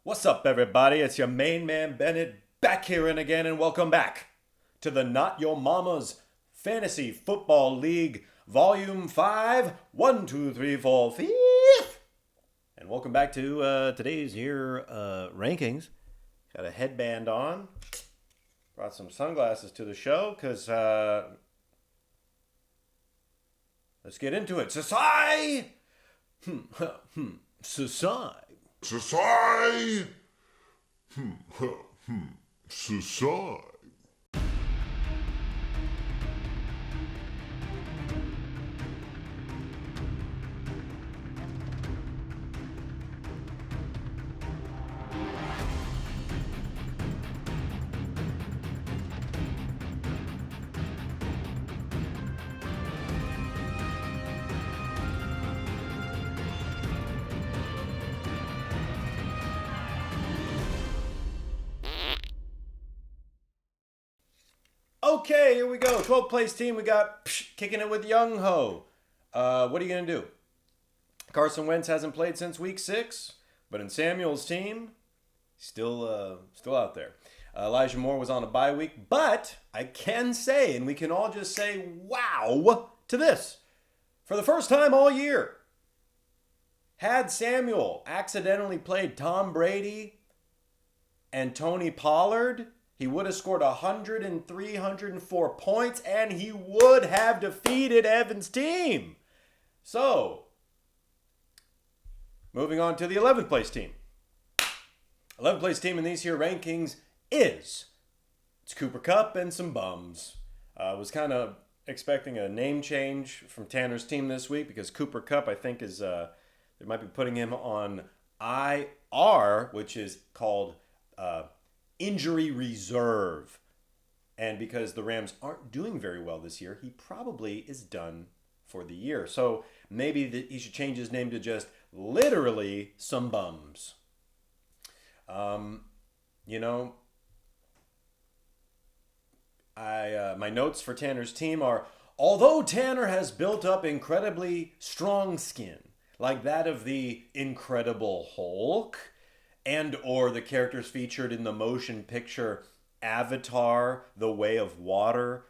What's up, everybody? It's your main man, Bennett, back here and again, and welcome back to the Not Your Mama's Fantasy Football League, Volume 5, 1, 2, 3, 4, 5. And welcome back to today's year rankings. Got a headband on. Brought some sunglasses to the show, because let's get into it. Society! Society. Society. Society. Okay, here we go. 12th place team. We got Kicking It with Younghoe. What are you going to do? Carson Wentz hasn't played since week 6, but in Samuel's team, still out there. Elijah Moore was on a bye week, but I can say, and we can all just say, wow, to this. For the first time all year, had Samuel accidentally played Tom Brady and Tony Pollard, he would have scored 103, 104 points, and he would have defeated Evan's team. So, moving on to the 11th place team. 11th place team in these here rankings it's Cooper Kupp and some bums. I was kind of expecting a name change from Tanner's team this week because Cooper Kupp, I think, is they might be putting him on IR, which is called injury reserve. And because the Rams aren't doing very well this year, he probably is done for the year. So maybe he should change his name to just literally some bums. My notes for Tanner's team are, although Tanner has built up incredibly strong skin, like that of the Incredible Hulk, and or the characters featured in the motion picture Avatar, The Way of Water,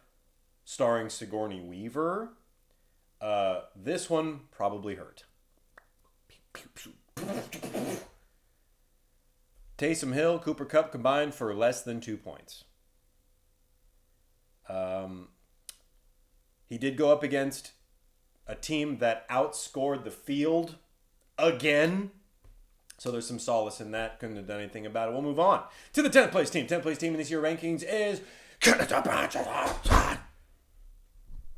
starring Sigourney Weaver, this one probably hurt. Taysom Hill, Cooper Kupp combined for less than 2 points. He did go up against a team that outscored the field again. So there's some solace in that. Couldn't have done anything about it. We'll move on to the 10th place team. 10th place team in this year's rankings is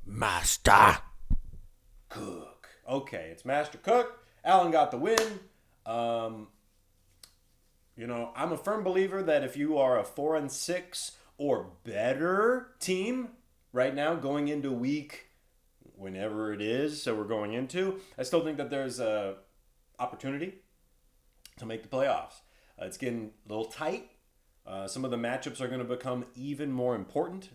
Master Cook. Okay, it's Master Cook. Allen got the win. I'm a firm believer that if you are a 4-6 or better team right now going into week whenever it is, so we're going into, I still think that there's a opportunity to make the playoffs. It's getting a little tight. Some of the matchups are going to become even more important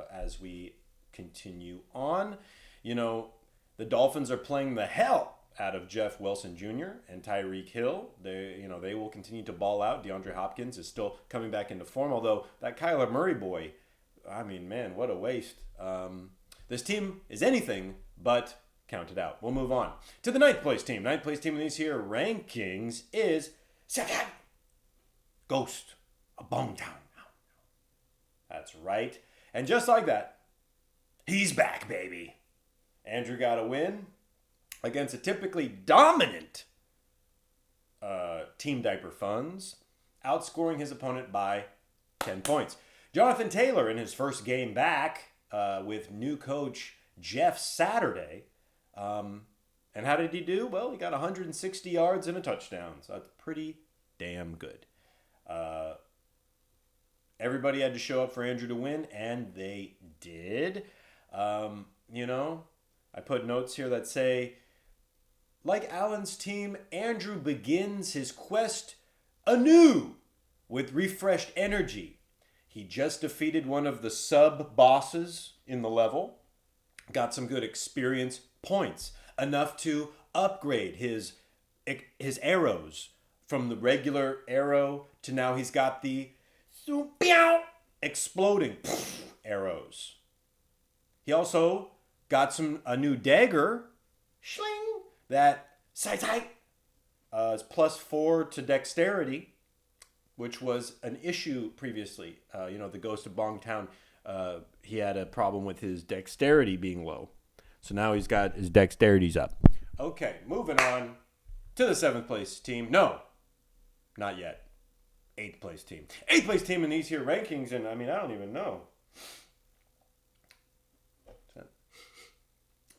as we continue on. The Dolphins are playing the hell out of Jeff Wilson Jr. and Tyreek Hill. They will continue to ball out. DeAndre Hopkins is still coming back into form, although that Kyler Murray boy, I mean, man, what a waste. This team is anything but counted out. We'll move on to the 9th place team. 9th place team in these here rankings is Ghost of Bongtown. That's right. And just like that, he's back, baby. Andrew got a win against a typically dominant Team Diaper Funds, outscoring his opponent by 10 points. Jonathan Taylor in his first game back with new coach Jeff Saturday. And how did he do? Well, he got 160 yards and a touchdown. So that's pretty damn good. Everybody had to show up for Andrew to win, and they did. I put notes here that say, like Allen's team, Andrew begins his quest anew with refreshed energy. He just defeated one of the sub-bosses in the level, got some good experience points, enough to upgrade his arrows from the regular arrow to now he's got the exploding arrows. He also got a new dagger, shling, that is +4 to dexterity, which was an issue previously. The Ghost of Bongtown, he had a problem with his dexterity being low. So now he's got his dexterity's up. Okay, moving on to the 7th place team. No, not yet. 8th place team. 8th place team in these here rankings, and I don't even know.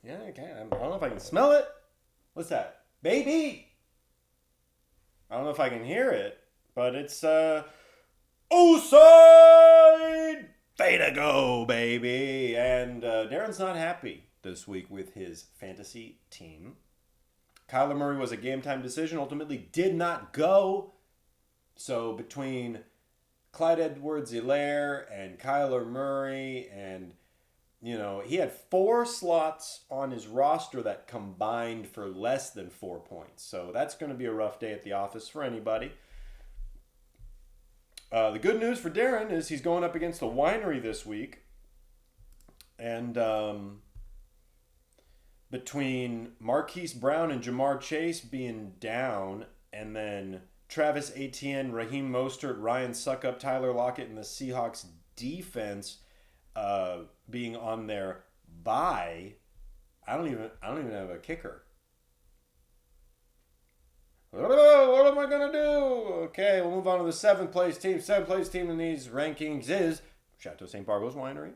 Yeah, okay. I don't know if I can smell it. What's that? Baby! I don't know if I can hear it, but it's Outside! Betta go, baby! And Darren's not happy this week with his fantasy team. Kyler Murray was a game-time decision, ultimately did not go. So between Clyde Edwards-Helaire and Kyler Murray and, he had 4 slots on his roster that combined for less than 4 points. So that's going to be a rough day at the office for anybody. The good news for Darren is he's going up against the Winery this week. And between Marquise Brown and Jamar Chase being down, and then Travis Etienne, Raheem Mostert, Ryan Suckup, Tyler Lockett, and the Seahawks defense being on their bye, I don't even have a kicker. What am I gonna do? Okay, we'll move on to the 7th place team. 7th place team in these rankings is Chateau St. Bargles Winery.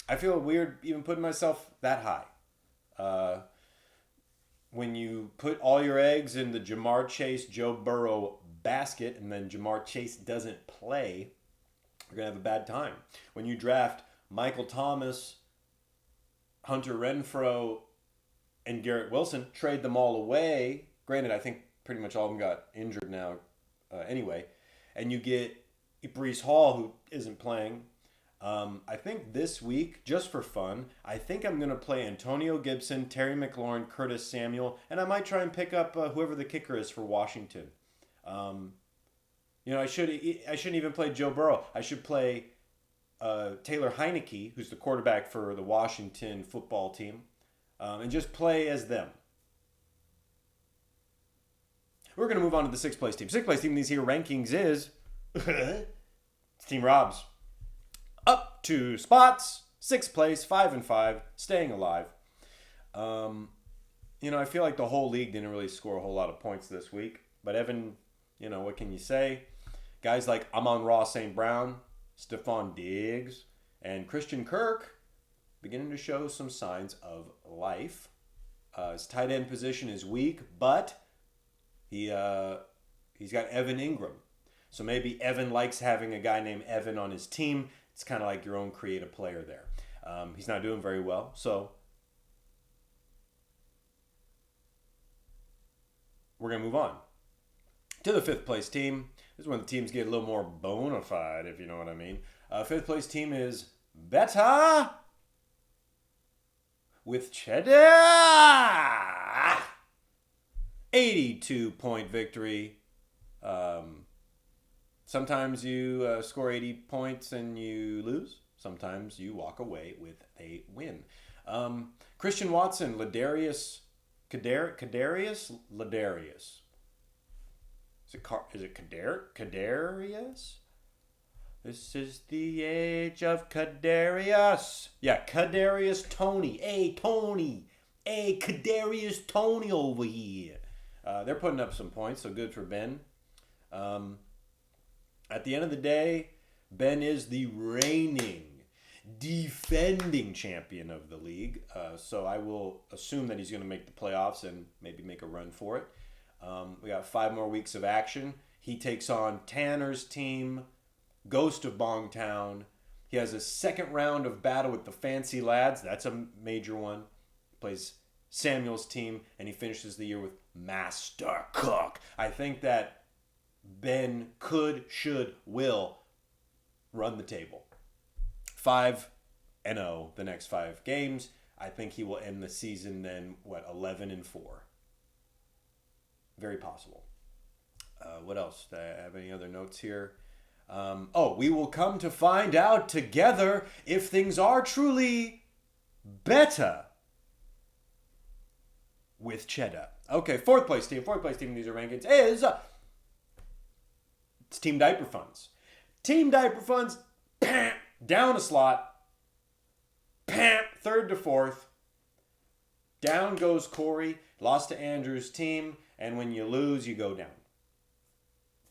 I feel weird even putting myself that high. When you put all your eggs in the Jamar Chase, Joe Burrow basket, and then Jamar Chase doesn't play, you're going to have a bad time. When you draft Michael Thomas, Hunter Renfrow, and Garrett Wilson, trade them all away. Granted, I think pretty much all of them got injured now anyway. And you get Breece Hall, who isn't playing. I think this week, just for fun, I think I'm going to play Antonio Gibson, Terry McLaurin, Curtis Samuel, and I might try and pick up whoever the kicker is for Washington. I shouldn't even play Joe Burrow. I should play Taylor Heineke, who's the quarterback for the Washington football team, and just play as them. We're going to move on to the 6th place team. 6th place team in these here rankings is it's Team Robs. Up 2 spots, 6th place, 5-5, staying alive. I feel like the whole league didn't really score a whole lot of points this week. But Evan, what can you say? Guys like Amon-Ra St. Brown, Stephon Diggs, and Christian Kirk beginning to show some signs of life. His tight end position is weak, but he's got Evan Ingram. So maybe Evan likes having a guy named Evan on his team. It's kind of like your own creative player there. He's not doing very well, so we're going to move on to the 5th place team. This is when the teams get a little more bona fide, if you know what I mean. 5th place team is Betta with Chedda. 82-point victory. Sometimes you score 80 points and you lose. Sometimes you walk away with a win. Christian Watson, Kadarius. Is it Kadarius? This is the age of Kadarius. Yeah, Kadarius Toney. Hey, Tony. Hey, Kadarius Toney over here. They're putting up some points, so good for Ben. At the end of the day, Ben is the reigning, defending champion of the league. So I will assume that he's going to make the playoffs and maybe make a run for it. We got 5 more weeks of action. He takes on Tanner's team, Ghost of Bongtown. He has a 2nd round of battle with the Fancy Lads. That's a major one. He plays Samuel's team, and he finishes the year with Master Cook. I think that Ben could, should, will run the table. 5-0 the next 5 games. I think he will end the season then, 11-4. Very possible. What else? Do I have any other notes here? We will come to find out together if things are truly Betta with Chedda. Okay, fourth place team in these rankings is it's Team Diaper Funds. Team Diaper Funds, down a slot, third to fourth. Down goes Corey, lost to Andrew's team, and when you lose, you go down.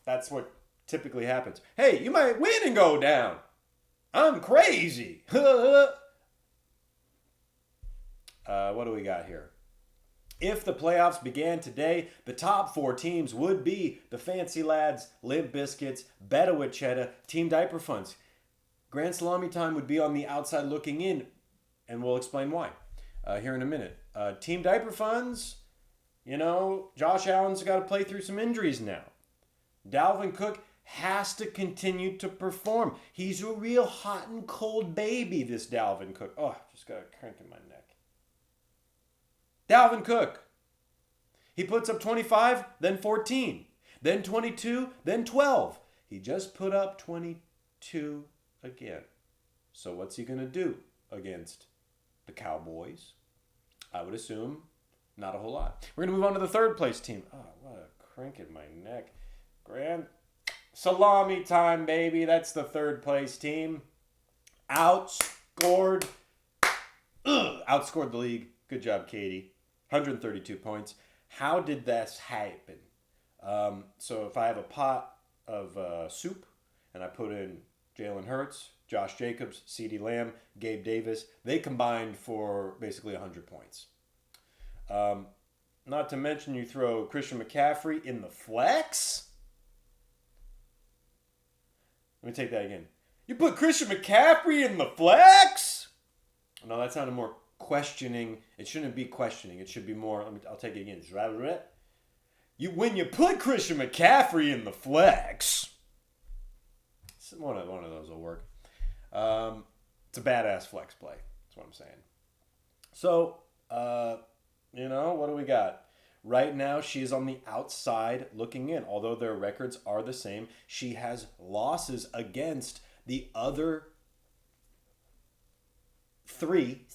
That's what typically happens. Hey, you might win and go down. I'm crazy. What do we got here? If the playoffs began today, the top 4 teams would be the Fancy Lads, Limp Biscuits, Betta with Chedda, Team Diaper Funds. Grand Salami time would be on the outside looking in, and we'll explain why here in a minute. Team Diaper Funds, Josh Allen's got to play through some injuries now. Dalvin Cook has to continue to perform. He's a real hot and cold baby, this Dalvin Cook. Oh, just got a crank in my neck. Dalvin Cook. He puts up 25, then 14, then 22, then 12. He just put up 22 again. So what's he going to do against the Cowboys? I would assume not a whole lot. We're going to move on to the third place team. Oh, what a crank in my neck. Grand Salami time, baby. That's the third place team. Outscored the league. Good job, Katie. 132 points. How did this happen? So if I have a pot of soup and I put in Jalen Hurts, Josh Jacobs, CeeDee Lamb, Gabe Davis, they combined for basically 100 points. Not to mention you throw Christian McCaffrey in the flex. Let me take that again. You put Christian McCaffrey in the flex? No, that sounded more questioning. It shouldn't be questioning. It should be more. I'll take it again. When you put Christian McCaffrey in the flex, one of those will work. It's a badass flex play. That's what I'm saying. So, what do we got? Right now, she is on the outside looking in. Although their records are the same, she has losses against the other three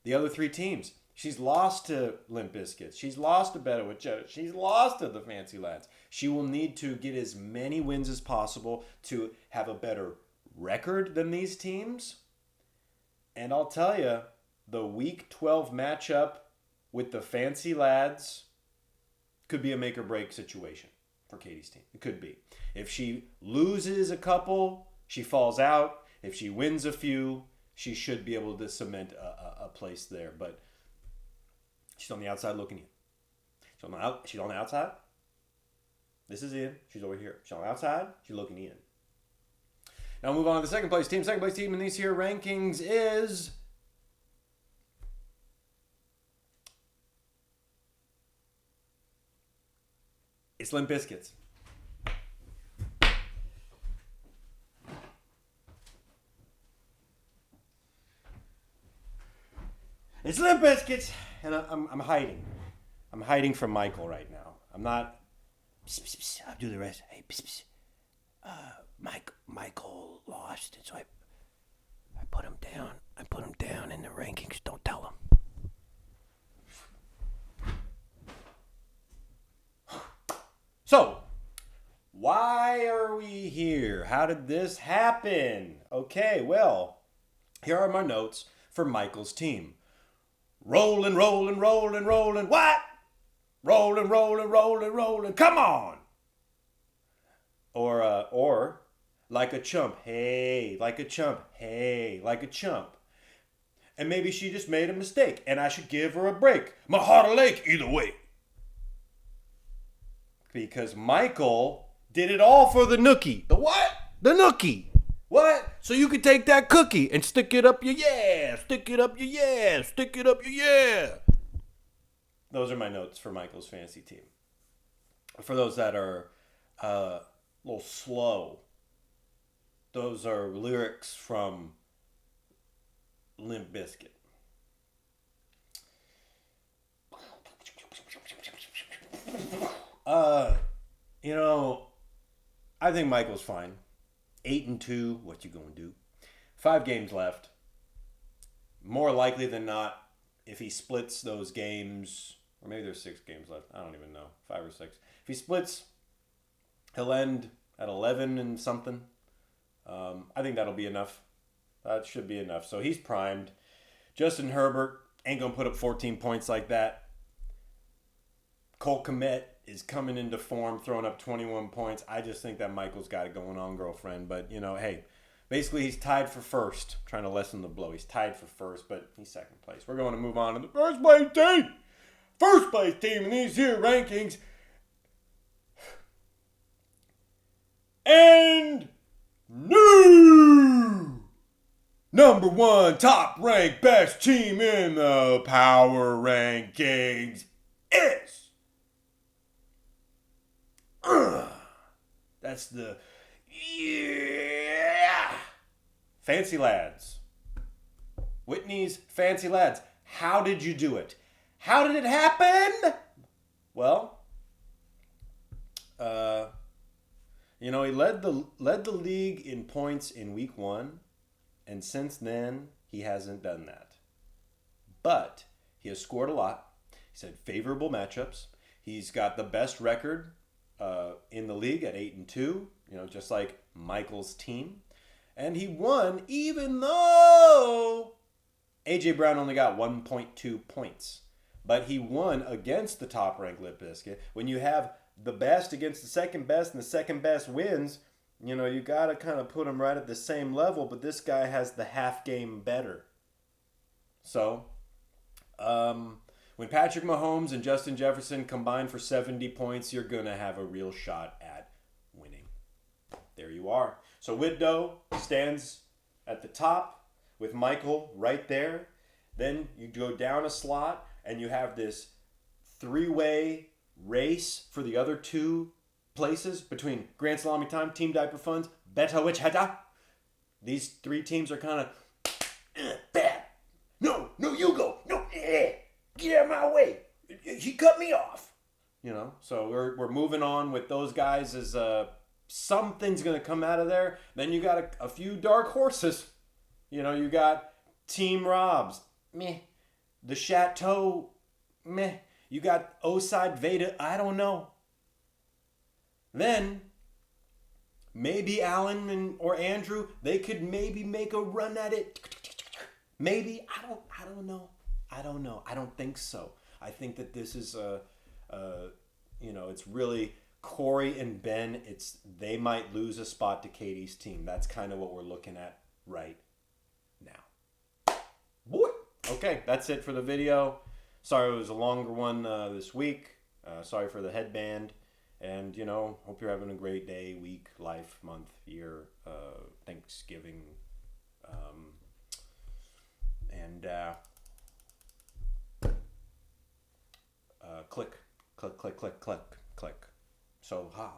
teams. She's lost to Limp Biscuits. She's lost to Betta with Chedda. She's lost to the Fancy Lads. She will need to get as many wins as possible to have a better record than these teams. And I'll tell you, the Week 12 matchup with the Fancy Lads could be a make or break situation for Katie's team. It could be. If she loses a couple, she falls out. If she wins a few, she should be able to cement a place there. But she's on the outside looking in. She's on the outside. This is in. She's over here. She's on the outside. She's looking in. Now we'll move on to the second place team. Second place team in these here rankings is it's Limp Biscuits. It's Limp Biscuits, and I'm hiding. I'm hiding from Michael right now. I'm not. I'll do the rest. Hey, Michael lost, and so I put him down. I put him down in the rankings. Don't tell him. So, why are we here? How did this happen? Okay, well, here are my notes for Michael's team. Rolling. What? Rolling. Come on. Or like a chump. Hey, like a chump. Hey, like a chump. And maybe she just made a mistake, and I should give her a break. My heart a lake either way. Because Michael did it all for the nookie. The what? The nookie. What? So you could take that cookie and stick it up your yeah. Stick it up your yeah. Stick it up your yeah. Those are my notes for Michael's fantasy team. For those that are a little slow, those are lyrics from Limp Biscuit. I think Michael's fine. 8-2. What you gonna do? 5 games left. More likely than not, if he splits those games, or maybe there's 6 games left. I don't even know. 5 or 6. If he splits, he'll end at 11 and something. I think that'll be enough. That should be enough. So he's primed. Justin Herbert ain't going to put up 14 points like that. Cole Kmet is coming into form, throwing up 21 points. I just think that Michael's got it going on, girlfriend. But, hey, basically he's tied for first. I'm trying to lessen the blow. He's tied for first, but he's second place. We're going to move on to the first place team. First place team in these here rankings. And new number 1 top ranked best team in the power rankings is that's the Fancy Lads. Whitney's Fancy Lads. How did you do it? How did it happen? Well, he led the league in points in week 1, and since then he hasn't done that. But he has scored a lot. He's had favorable matchups. He's got the best record in the league at 8-2. Just like Michael's team, and he won even though AJ Brown only got 1.2 points. But he won against the top-ranked Limp Biscuit. When you have the best against the second best and the second best wins, you got to kind of put them right at the same level. But this guy has the half game better. So, when Patrick Mahomes and Justin Jefferson combine for 70 points, you're going to have a real shot at winning. There you are. So Widow stands at the top with Michael right there. Then you go down a slot, and you have this 3-way race for the other 2 places between Grand Salami Time, Team Diaper Funds, Betta with Chedda. These 3 teams are kind of bad. No, you go. No, get out of my way. He cut me off. So we're moving on with those guys as something's going to come out of there. Then you got a few dark horses. You got Team Robs. Meh. The Chateau, meh. You got O-side Veda, I don't know. Then, maybe Alan or Andrew, they could maybe make a run at it. Maybe, I don't know. I don't think so. I think that this is, it's really Corey and Ben. They might lose a spot to Katie's team. That's kind of what we're looking at right now. Boy. Okay, that's it for the video. Sorry it was a longer one this week. Sorry for the headband. And, hope you're having a great day, week, life, month, year, Thanksgiving. Click. So, ha.